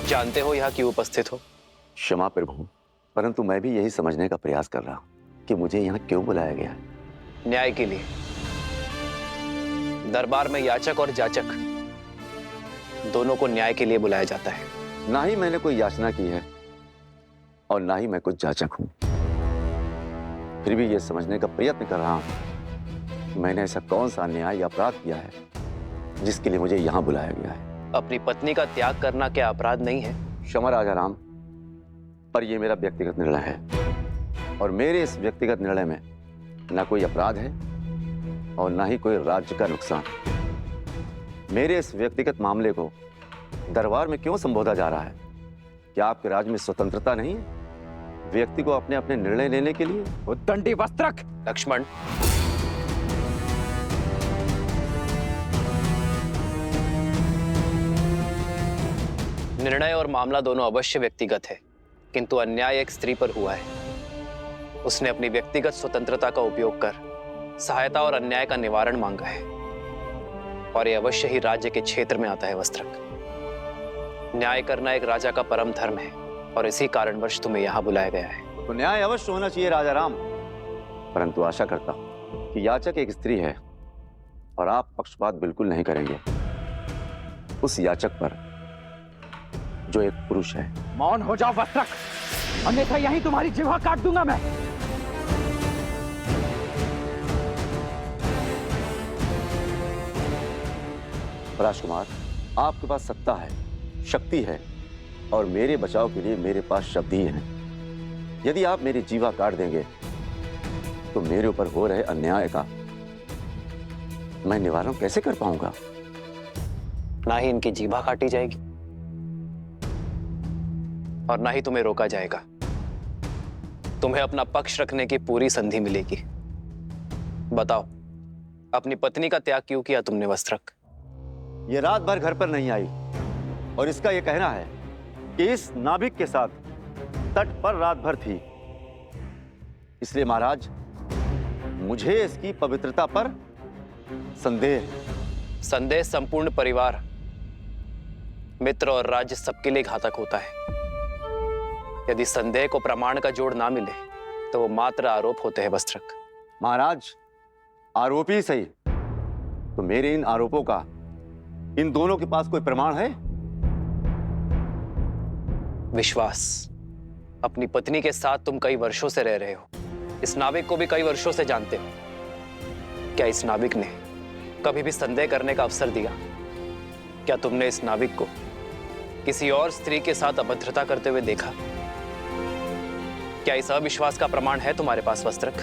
जानते हो यहाँ क्यों उपस्थित हो? क्षमा प्रभु, परंतु मैं भी यही समझने का प्रयास कर रहा हूँ कि मुझे यहाँ क्यों बुलाया गया है। न्याय के लिए। दरबार में याचक और जाचक दोनों को न्याय के लिए बुलाया जाता है। ना ही मैंने कोई याचना की है और ना ही मैं कुछ जाचक हूं। फिर भी यह समझने का प्रयत्न कर रहा हूं कि मैंने ऐसा कौन सा अन्याय या अपराध किया है जिसके लिए मुझे यहां बुलाया गया है। अपनी पत्नी का त्याग करना क्या अपराध नहीं है? क्षमा राजा राम, पर यह मेरा व्यक्तिगत निर्णय है और मेरे इस व्यक्तिगत निर्णय में ना कोई अपराध है और ना ही कोई राज्य का नुकसान। मेरे इस व्यक्तिगत मामले को दरबार में क्यों संबोधा जा रहा है? क्या आपके राज्य में स्वतंत्रता नहीं है व्यक्ति को अपने अपने निर्णय लेने के लिए? उद्दंडी वस्त्रक। लक्ष्मण, निर्णय और मामला दोनों अवश्य व्यक्तिगत है, किंतु अन्याय एक स्त्री पर हुआ है। उसने अपनी व्यक्तिगत स्वतंत्रता का उपयोग कर सहायता और अन्याय का निवारण मांगा है और यह अवश्य ही राज्य के क्षेत्र में आता है वस्त्रक। न्याय करना एक राजा का परम धर्म है और इसी कारणवश तुम्हें यहां बुलाया गया है। तो न्याय अवश्य होना चाहिए राजा राम, परंतु आशा करता हूं कि याचक एक स्त्री है और आप पक्षपात बिल्कुल नहीं करेंगे उस याचक पर जो एक पुरुष है। मौन हो जाओ वस्त्रक, अन्यथा यहीं तुम्हारी जिह्वा काट दूंगा मैं। राजकुमार, आपके पास सत्ता है, शक्ति है और मेरे बचाव के लिए मेरे पास शब्द ही हैं। यदि आप मेरी जीवा काट देंगे तो मेरे ऊपर हो रहे अन्याय का मैं निवारण कैसे कर पाऊंगा? ना ही इनकी जीभा काटी जाएगी और ना ही तुम्हें रोका जाएगा। तुम्हें अपना पक्ष रखने की पूरी संधि मिलेगी। बताओ, अपनी पत्नी का त्याग क्यों किया तुमने वस्त्रक? ये रात भर घर पर नहीं आई और इसका यह कहना है कि इस नाभिक के साथ तट पर रात भर थी। इसलिए महाराज, मुझे इसकी पवित्रता पर संदेह है। संदेह संपूर्ण परिवार, मित्र और राज्य सबके लिए घातक होता है। यदि संदेह को प्रमाण का जोड़ ना मिले तो वो मात्र आरोप होते हैं वस्त्रक। महाराज, आरोपी ही सही, तो मेरे इन आरोपों का इन दोनों के पास कोई प्रमाण है? विश्वास। अपनी पत्नी के साथ तुम कई वर्षों से रह रहे हो, इस नाविक को भी कई वर्षों से जानते हो। क्या इस नाविक ने कभी भी संदेह करने का अवसर दिया? क्या तुमने इस नाविक को किसी और स्त्री के साथ अभद्रता करते हुए देखा? क्या इस अविश्वास का प्रमाण है तुम्हारे पास वस्त्रक?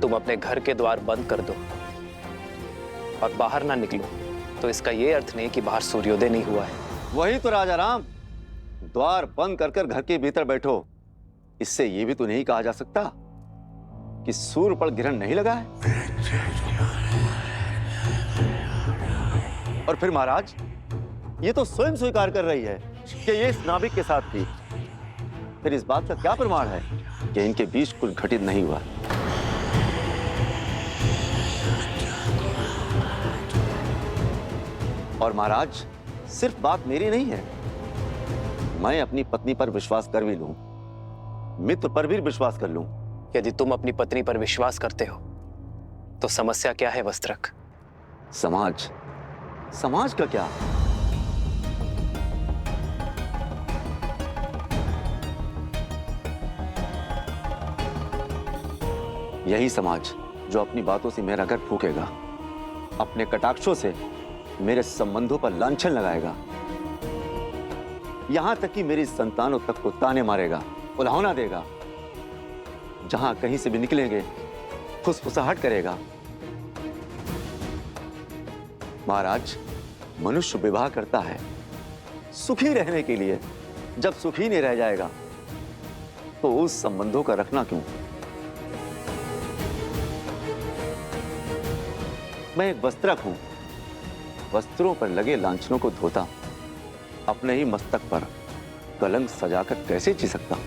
तुम अपने घर के द्वार बंद कर दो और बाहर ना निकलो तो इसका यह अर्थ नहीं कि बाहर सूर्योदय नहीं हुआ है। वही तो राजा राम, द्वार बंद कर घर के भीतर बैठो, इससे यह भी तो नहीं कहा जा सकता कि सूर्य पर ग्रहण नहीं लगा है। और फिर महाराज, ये तो स्वयं स्वीकार कर रही है कि ये इस नाविक के साथ थी। फिर इस बात का क्या प्रमाण है कि इनके बीच कुछ घटित नहीं हुआ? और महाराज, सिर्फ बात मेरी नहीं है, मैं अपनी पत्नी पर विश्वास कर भी लूं, मित्र पर भी विश्वास कर लूं। यदि तुम अपनी पत्नी पर विश्वास करते हो तो समस्या क्या है वस्त्रक? समाज, समाज का क्या? यही समाज जो अपनी बातों से मेरा घर फूकेगा, अपने कटाक्षों से मेरे संबंधों पर लांछन लगाएगा, यहां तक कि मेरी संतानों तक को ताने मारेगा, उल्हाना देगा। जहां कहीं से भी निकलेंगे फुसफुसाहट करेगा। महाराज, मनुष्य विवाह करता है सुखी रहने के लिए। जब सुखी नहीं रह जाएगा तो उस संबंधों का रखना क्यों? मैं एक वस्त्रक हूं, वस्त्रों पर लगे लांछनों को धोता, अपने ही मस्तक पर कलंक सजाकर कैसे जी सकता?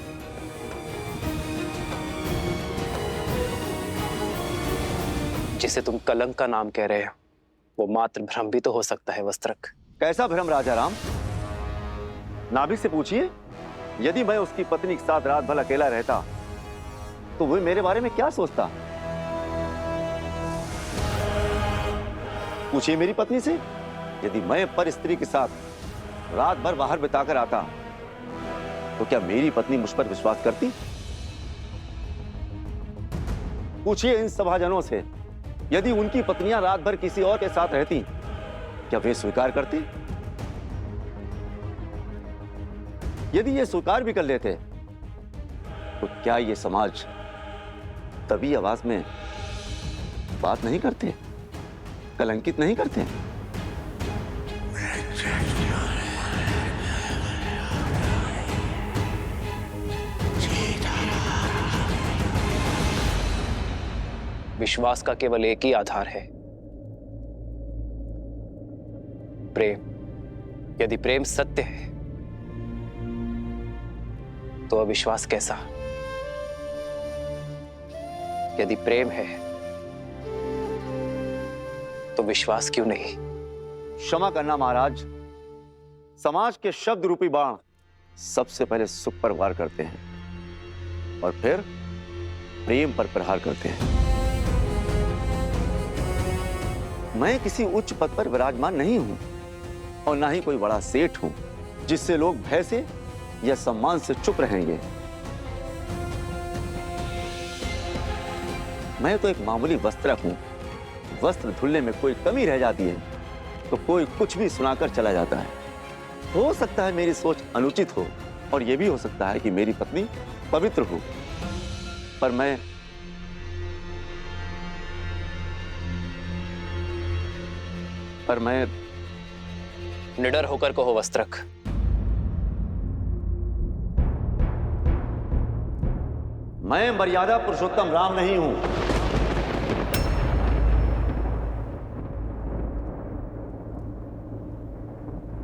जिसे तुम कलंक का नाम कह रहे हो वो मात्र भ्रम भी तो हो सकता है वस्त्रक। कैसा भ्रम राजा राम? नाभिक से पूछिए, यदि मैं उसकी पत्नी के साथ रात भर अकेला रहता तो वो मेरे बारे में क्या सोचता? पूछिए मेरी पत्नी से, यदि मैं पर स्त्री के साथ रात भर बाहर बिताकर आता तो क्या मेरी पत्नी मुझ पर विश्वास करती? पूछिए इन सभाजनों से, यदि उनकी पत्नियां रात भर किसी और के साथ रहती क्या वे स्वीकार करते? यदि ये स्वीकार भी कर लेते तो क्या ये समाज तभी आवाज में बात नहीं करते, कलंकित नहीं करते? विश्वास का केवल एक ही आधार है, प्रेम। यदि प्रेम सत्य है तो अविश्वास कैसा? यदि प्रेम है तो विश्वास क्यों नहीं? क्षमा करना महाराज, समाज के शब्द रूपी बाण सबसे पहले सुख पर वार करते हैं और फिर प्रेम पर प्रहार करते हैं। मैं किसी उच्च पद पर विराजमान नहीं हूं और ना ही कोई बड़ा सेठ हूं जिससे लोग भय से या सम्मान से चुप रहेंगे। मैं तो एक मामूली वस्त्रक हूं। वस्त्र धुलने में कोई कमी रह जाती है तो कोई कुछ भी सुनाकर चला जाता है। हो सकता है मेरी सोच अनुचित हो और यह भी हो सकता है कि मेरी पत्नी पवित्र हो, पर मैं निडर होकर कहो वस्त्रक, मैं मर्यादा पुरुषोत्तम राम नहीं हूं।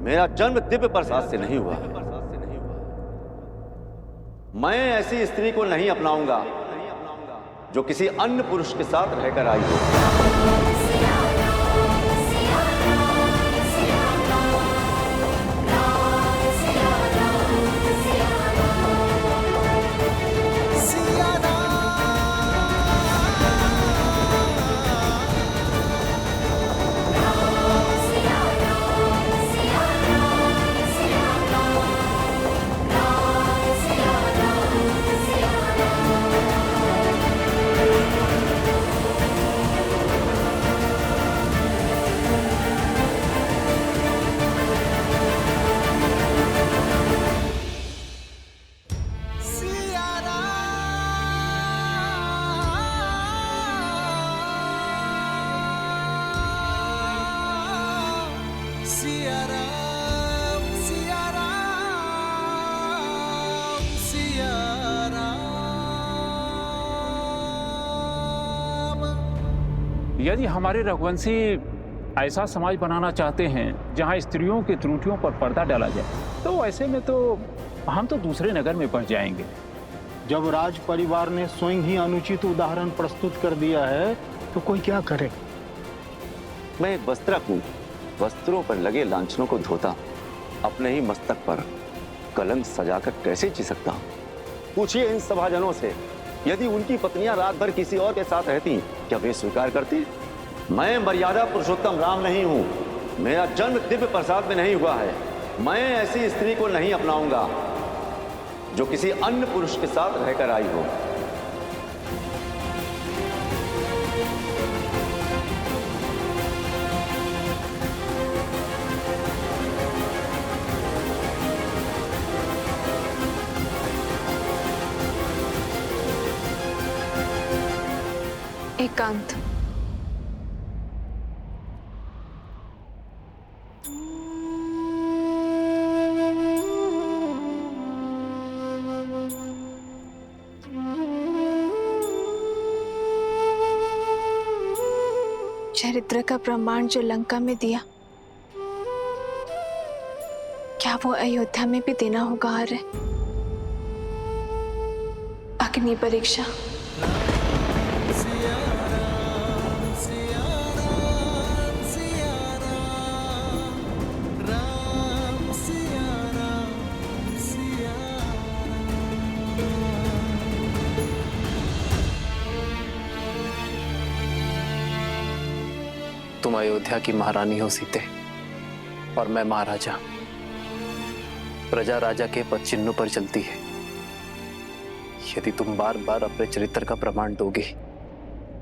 मेरा जन्म दिव्य प्रसाद से नहीं हुआ। मैं ऐसी स्त्री को नहीं अपनाऊंगा जो किसी अन्य पुरुष के साथ रहकर आई हो। यदि हमारे रघुवंशी ऐसा समाज बनाना चाहते हैं जहां स्त्रियों की त्रुटियों पर पर्दा डाला जाए, तो ऐसे में तो हम तो दूसरे नगर में पहुंच जाएंगे। जब राज परिवार ने स्वयं ही अनुचित उदाहरण प्रस्तुत कर दिया है तो कोई क्या करे? मैं एक वस्त्रक हूं। वस्त्रों पर लगे लांछनों को धोता अपने ही मस्तक पर कलंक सजाकर कैसे जी सकता हूं? पूछिए इन सभाजनों से, यदि उनकी पत्नियां रात भर किसी और के साथ रहती क्या वे स्वीकार करती? मैं मर्यादा पुरुषोत्तम राम नहीं हूं। मेरा जन्म दिव्य प्रसाद में नहीं हुआ है। मैं ऐसी स्त्री को नहीं अपनाऊंगा जो किसी अन्य पुरुष के साथ रहकर आई हो। एकांत। चरित्र का प्रमाण जो लंका में दिया, क्या वो अयोध्या में भी देना होगा? आर्य अग्नि परीक्षा। तुम अयोध्या की महारानी हो सीते, और मैं महाराजा। प्रजा राजा के पद चिन्हों पर चलती है। यदि तुम बार बार अपने चरित्र का प्रमाण दोगे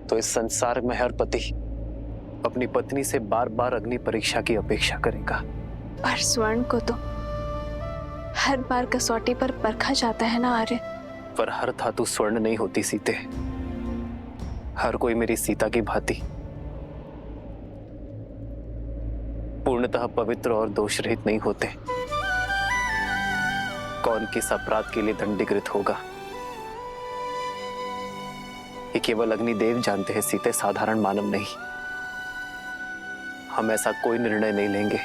तो इस संसार में हर पति अपनी पत्नी से बार बार अग्नि परीक्षा की अपेक्षा करेगा। पर स्वर्ण को तो हर बार कसौटी पर परखा जाता है ना आर्य। पर हर धातु स्वर्ण नहीं होती सीते। हर कोई मेरी सीता की भांति पूर्णतः पवित्र और दोष रहित नहीं होते। कौन किस अपराध के लिए दंडीकृत होगा ये केवल अग्निदेव जानते हैं सीते, साधारण मानव नहीं। हम ऐसा कोई निर्णय नहीं लेंगे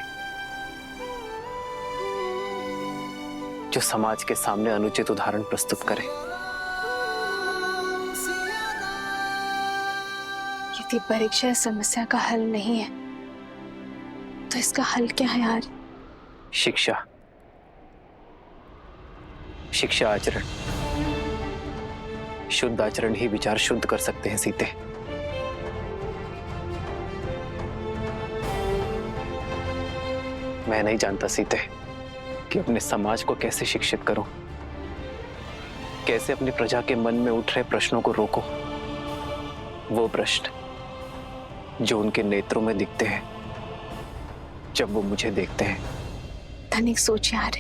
जो समाज के सामने अनुचित उदाहरण प्रस्तुत करे। यदि परीक्षा इस समस्या का हल नहीं है तो इसका हल क्या है यार? शिक्षा, शिक्षा आचरण। शुद्ध आचरण ही विचार शुद्ध कर सकते हैं सीते। मैं नहीं जानता सीते कि अपने समाज को कैसे शिक्षित करूं, कैसे अपनी प्रजा के मन में उठ रहे प्रश्नों को रोको। वो प्रश्न जो उनके नेत्रों में दिखते हैं जब वो मुझे देखते हैं। तनिक सोच यार,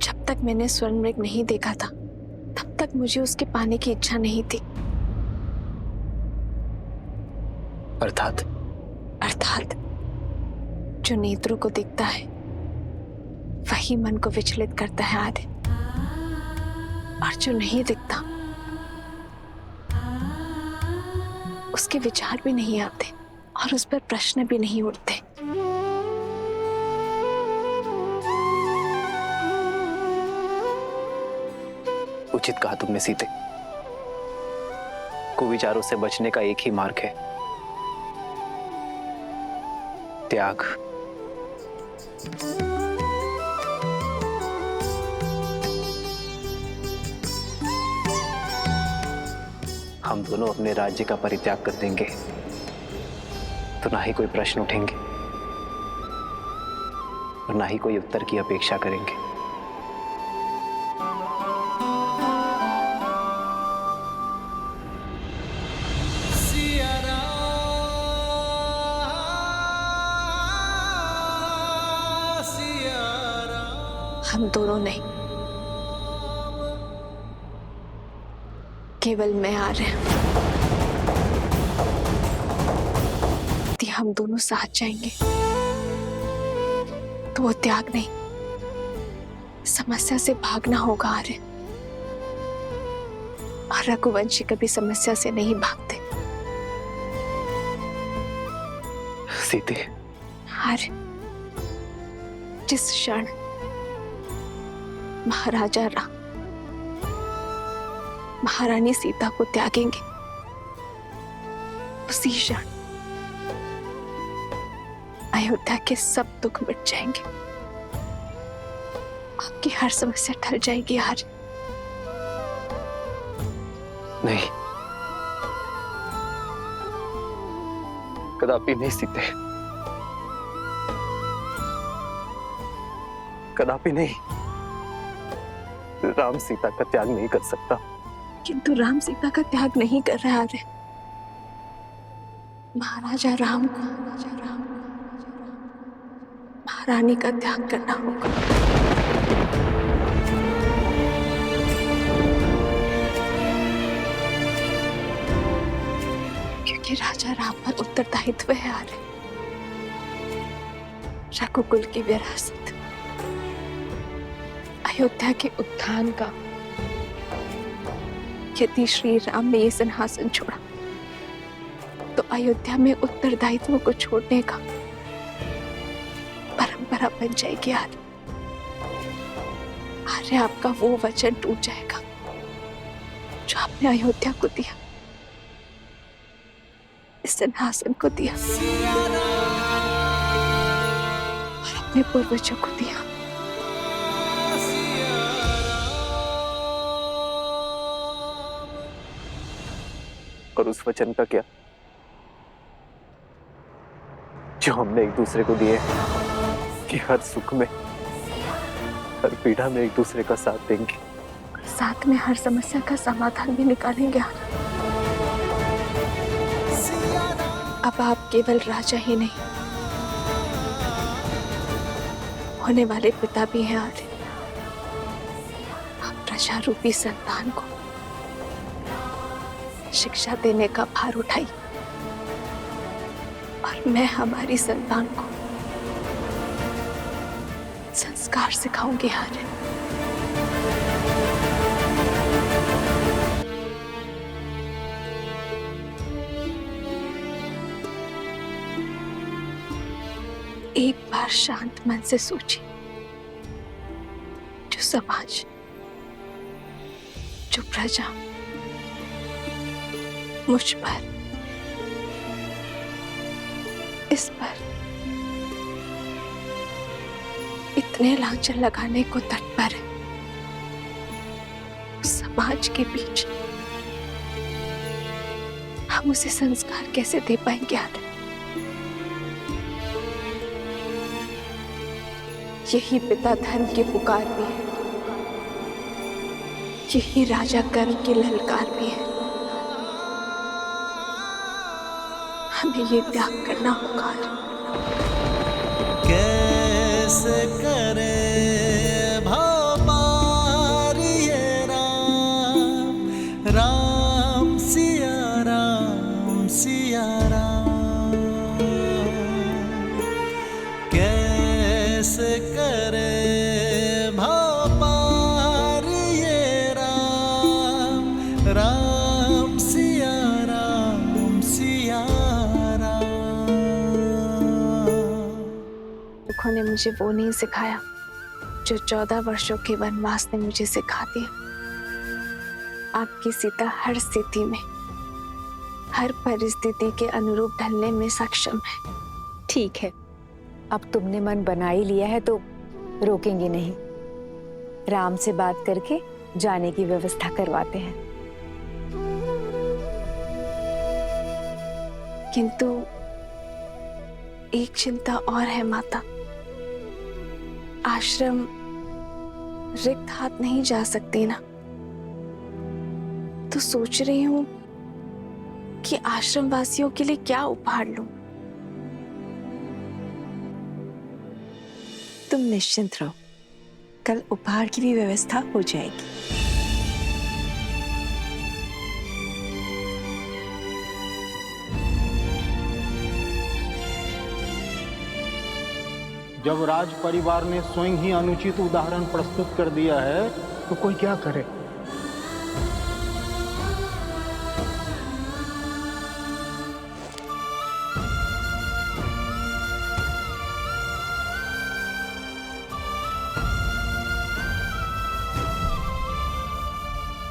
जब तक मैंने स्वर्ण मृग नहीं देखा था तब तक मुझे उसके पाने की इच्छा नहीं थी। अर्थात जो नेत्रों को दिखता है वही मन को विचलित करता है आदि, और जो नहीं दिखता उसके विचार भी नहीं आते और उस पर प्रश्न भी नहीं उठते। उचित कहा तुमने सीते। कुविचारों से बचने का एक ही मार्ग है, त्याग। हम दोनों अपने राज्य का परित्याग कर देंगे तो ना ही कोई प्रश्न उठेंगे और ना ही कोई उत्तर की अपेक्षा करेंगे। हम दोनों नहीं, केवल मैं आ रहे हैं। यदि हम दोनों साथ जाएंगे तो वो त्याग नहीं, समस्या से भागना होगा आर्य। और रघुवंशी कभी समस्या से नहीं भागते। सीते, आर्य, जिस क्षण महाराजा राम महारानी सीता को त्यागेंगे उसी क्षण अयोध्या के सब दुख मिट जाएंगे। आपकी हर समस्या टल जाएगी यार। नहीं, कदापि नहीं सीते, कदापि नहीं। राम सीता का त्याग नहीं कर सकता। किंतु राम सीता का त्याग नहीं कर रहा है। महाराजा राम को महारानी का त्याग करना होगा। क्योंकि राजा राम पर उत्तरदायित्व है आर्य। रघुकुल की विरासत, अयोध्या के उत्थान का। यदि श्री राम ने ये सिंहासन छोड़ा तो अयोध्या में उत्तरदायित्व को छोड़ने का परंपरा बन जाएगी आर्य। आर्य, आपका वो वचन टूट जाएगा जो आपने अयोध्या को दिया, इस सिंहासन को दिया और अपने पूर्वजों को दिया। और उस वचन का क्या? जो हमने एक दूसरे को दिए कि हर सुख में हर पीड़ा में एक दूसरे का साथ देंगे, साथ में हर समस्या का समाधान भी निकालेंगे आनंद। अब आप केवल राजा ही नहीं, होने वाले पिता भी हैं आर्य। आप प्रजा रूपी संतान को शिक्षा देने का भार उठाइए और मैं हमारी संतान को संस्कार सिखाऊंगी आर्य। एक बार शांत मन से सोचिए, जो समाज, जो प्रजा मुझ पर, इस पर इतने लांछन लगाने को तत्पर है, उस समाज के बीच हम उसे संस्कार कैसे दे पाएंगे आर्य? यही पिता धर्म की पुकार भी है, यही राजा कर्म की ललकार भी है। हमें ये त्याग करना होगा। कैसे करे भव पार ये राम, राम सिया राम सिया राम। कैसे करे भव पार ये राम, राम सिया राम सिया राम। दुखों ने मुझे वो नहीं सिखाया जो 14 वर्षों के वनवास ने मुझे सिखा दिया। आपकी सीता हर स्थिति में, हर परिस्थिति के अनुरूप ढलने में सक्षम है। ठीक है, अब तुमने मन बना ही लिया है तो रोकेंगे नहीं। राम से बात करके जाने की व्यवस्था करवाते हैं। किंतु एक चिंता और है माता, आश्रम रिक्त हाथ नहीं जा सकती ना। तो सोच रही हूं कि आश्रम वासियों के लिए क्या उपहार लूं। तुम निश्चिंत रहो, कल उपहार की भी व्यवस्था हो जाएगी। जब राज परिवार ने स्वयं ही अनुचित उदाहरण प्रस्तुत कर दिया है तो कोई क्या करे।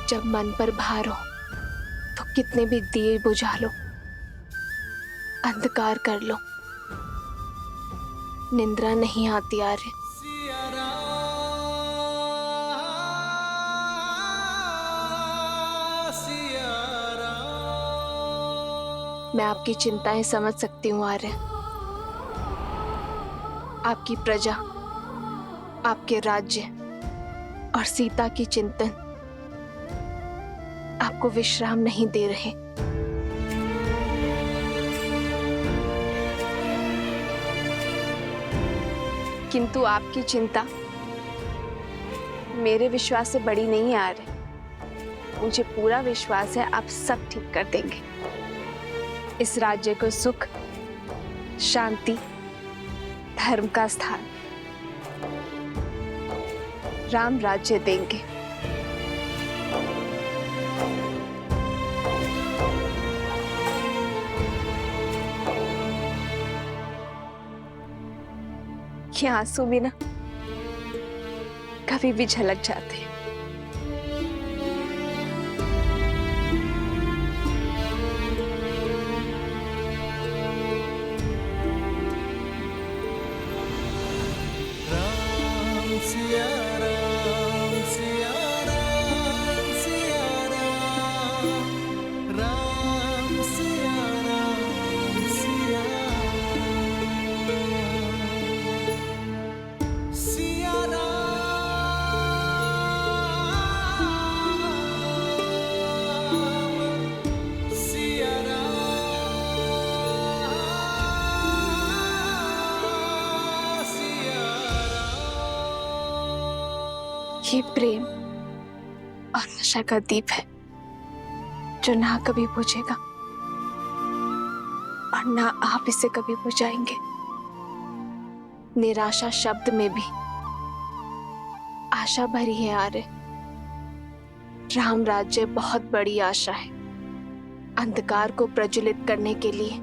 जब मन पर भार हो तो कितने भी दिए बुझा लो, अंधकार कर लो, निंद्रा नहीं आती आर्य। मैं आपकी चिंताएं समझ सकती हूँ आर्य। आपकी प्रजा, आपके राज्य और सीता की चिंतन आपको विश्राम नहीं दे रहे। किंतु आपकी चिंता मेरे विश्वास से बड़ी नहीं आ रही। मुझे पूरा विश्वास है आप सब ठीक कर देंगे। इस राज्य को सुख, शांति, धर्म का स्थान, राम राज्य देंगे। ये आंसू भी ना कभी भी झलक जाते हैं। राम सिया राम सिया राम सिया राम, राम सिया राम सिया राम। ये प्रेम और आशा का दीप है जो ना कभी बुझेगा और ना आप इसे कभी बुझाएंगे। निराशा शब्द में भी आशा भरी है आर्य। राम राज्य बहुत बड़ी आशा है। अंधकार को प्रज्वलित करने के लिए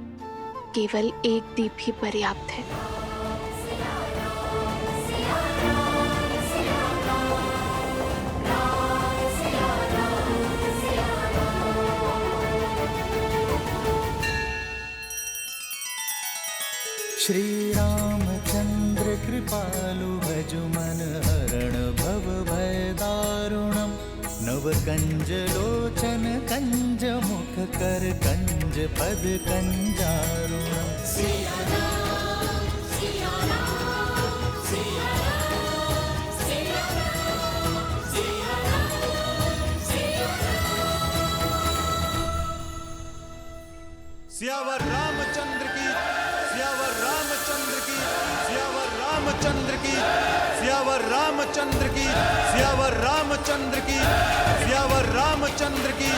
केवल एक दीप ही पर्याप्त है। श्री रामचंद्र कृपालु भज मन हरण भव भय दारुणम नव कंज लोचन कंज मुख कर कंज पद कंजारुणम। सियावर रामचंद्र की, सियावर रामचंद्र की, सियावर रामचंद्र की, सियावर रामचंद्र की, सियावर रामचंद्र की, सियावर रामचंद्र की।